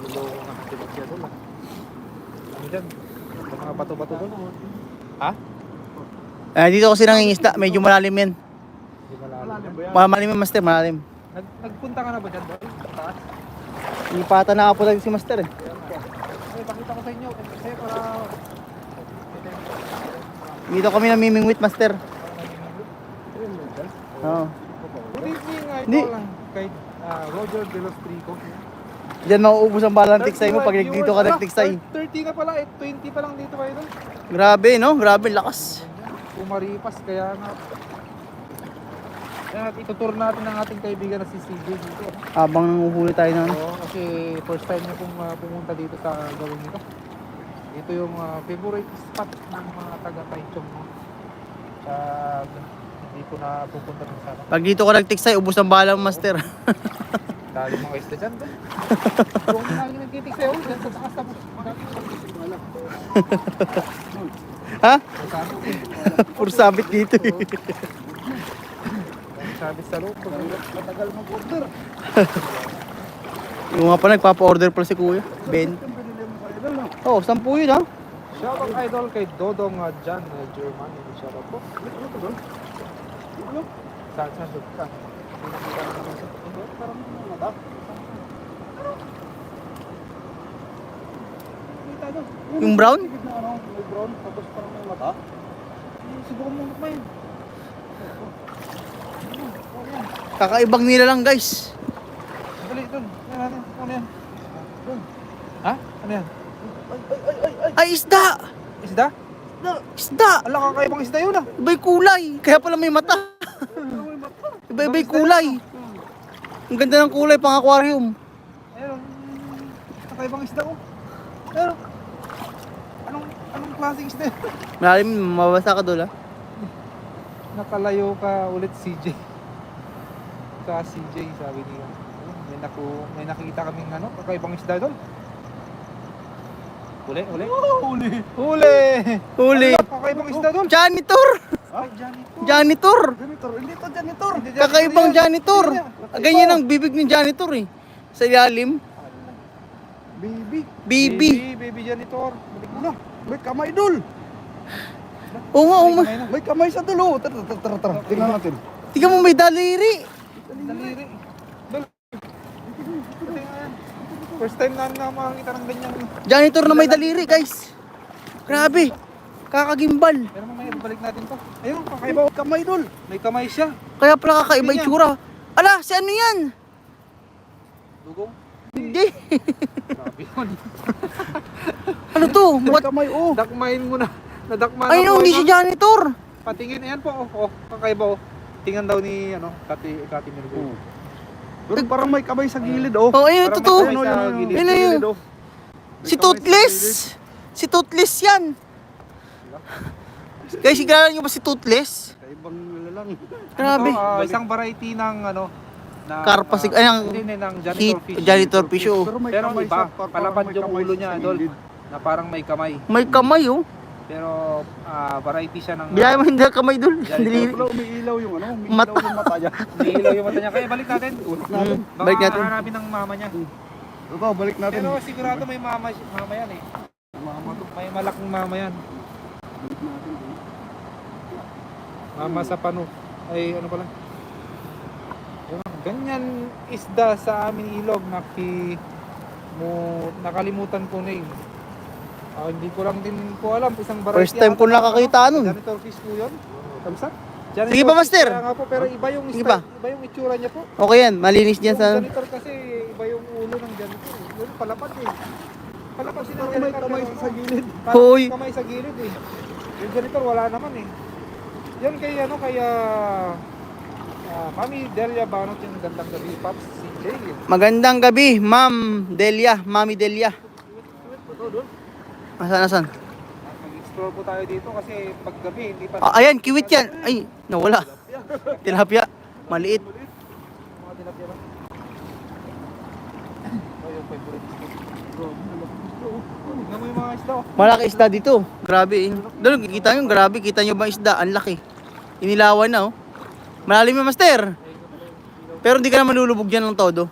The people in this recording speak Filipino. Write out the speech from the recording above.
Niloloko nga ng tilapia doon ah. Ano dyan? May mga bato-bato doon. Ha? Dito kasi nangingisda, medyo malalim yan. Hindi malalim. Malalim yan, master, malalim. Nagpunta ka na ba dyan doon? Sa taas? Hindi pa ata nakapunta si master eh. Ay, pakita ko sa inyo. Kasi para... Dito kami namimingwit, master. Oo. Good evening, Hindi. idol lang kay Roger De Los Trico. Diyan mauubos ang balang tiksay mo pag dito ka nagtiksay. 30 na pala, 20 pa lang dito kayo doon. Grabe, no? Grabe, lakas. Umaripas, kaya nga. Kaya itutur natin ang ating kaibigan na si CJ dito. Habang nanguhuli tayo na. Oo, kasi first time niya pong pumunta dito sa gawin nito. Ito yung favorite spot ng mga taga-Taichung. Hindi ko na pupunta ng sana. Pag dito ka nagtiksay, ubos ang balang, master. Dahil mga isda dyan doon. Kung lagi nagtitik sa'yo, dyan sa takas tapos. Ha? Puro sabit dito eh. Sabi sa loob, matagal mag-order. Yung nga pa nagpapa-order pala si kuya. Ben. Oo, 10 yun ha. Shoutout idol kay Dodong Jan German. Shoutout po. Saan doon ka? Pinakita ko naman sa parang mata. Yung brown? May brown, tapos parang may mata. Siguro mo pa yun. Kakaibang nila lang guys. Dali doon. Yan natin. Ano yan? Doon. Ha? Ano yan? Ay, isda! Isda? Isda! Ala, kakaibang isda yun ah. Iba'y kulay. Kaya pala may mata. Iba-iba'y kulay. Ang ganda ng kulay pang aquarium. Ayun. Kakaibang isda ko. Ayun. Anong klaseng isda yun? Malalim, mabasa ka doon ha. Nakalayo ka ulit CJ. Sa CJ sabi niya. May nakita kaming kakaibang isda doon. Huli. Huli. Ano, kakaibang isda doon. Janitor! Ay, janitor. Janitor! Hindi to janitor. Kakaibang janitor. Ganyan ang bibig ng janitor eh. Sa ilalim. Baby janitor. Balik mo na. May kamay dul. Oo nga, oo nga. May kamay sa dulo. Tara. Tingnan natin. Tingnan mo may daliri. Daliri. First time na makakita ng ganyan. Janitor na may daliri guys. Grabe. Kakagimbal. Pero mamaya babalik natin to. Ayun, kakaiba. Kamay dul. May kamay siya. Kaya pala kakaiba itsura. Ala, si ano yan? Dugong. Hindi. Grabe yun. Ano to? May kamay oh. Dakmain mo na. Nadakma na Ay no, hindi si janitor. Patingin. Ayan po. Kakaiba oh. Tingnan daw ni Kati Mirgo. Pero parang may kamay sa gilid oh. Oh, ayun, Parang totoo. may kamay sa gilid. Ayun, ayun. oh. Si Toothless. Si Toothless yan. Guys, sigala nyo ba si Toothless? Kaibang lalang. Grabe. Isang variety ng Karpa ng hindi, ng heat, janitor fish. janitor fish oh. Pero kamay iba, parang palapad may yung kamay ulo sa niya, idol. gilid. Na parang may kamay. May kamay oh. Pero variety siya ng Biyaya mo hindi na kamay dun. Daliri. Wala, umiilaw yung Mata. umiilaw yung mata niya. Niilaw yung mata niya. Kaya balik natin. Baka Balik natin. hanapin ng mama niya. Ito, balik natin. Pero sigurado may mama yan eh. May malaking mama yan. Mama sa pano. Ay ano pala. Ganyan isda sa amin ilog nakalimutan ko na yun. Hindi ko lang din po alam. Isang variety. First time ko nakakita nun. Janitor fish po yun. Kamsa? Sige ba, master? Kaya nga po, pero iba yung Sige style, ba? iba yung itsura niya po. Okay yan, malinis dyan Yung sa... janitor kasi iba yung ulo ng janitor. Yun palapad eh. Palapad sila Parang may kamay sa gilid. Hoy. Kamay sa gilid eh. Yung janitor wala naman eh. Yan kaya Mami Delia Banot yung gandang gabi Pops CJ. Magandang gabi, Ma'am Delia, Mami Delia. Asan? Mag-explore po tayo dito kasi paggabi hindi pa Ayan, kiwit yan. Ay, nawala. Tilapia. Maliit. mga tilapia ba? Oh, yung favorite. Tingnan mo yung mga isda oh. Malaki isda dito. Grabe eh. Doon, kita nyo, grabe. Kita nyo ba ang isda? Ang laki. Inilawan na oh. Malalim yung master. Pero hindi ka na malulubog dyan ng todo.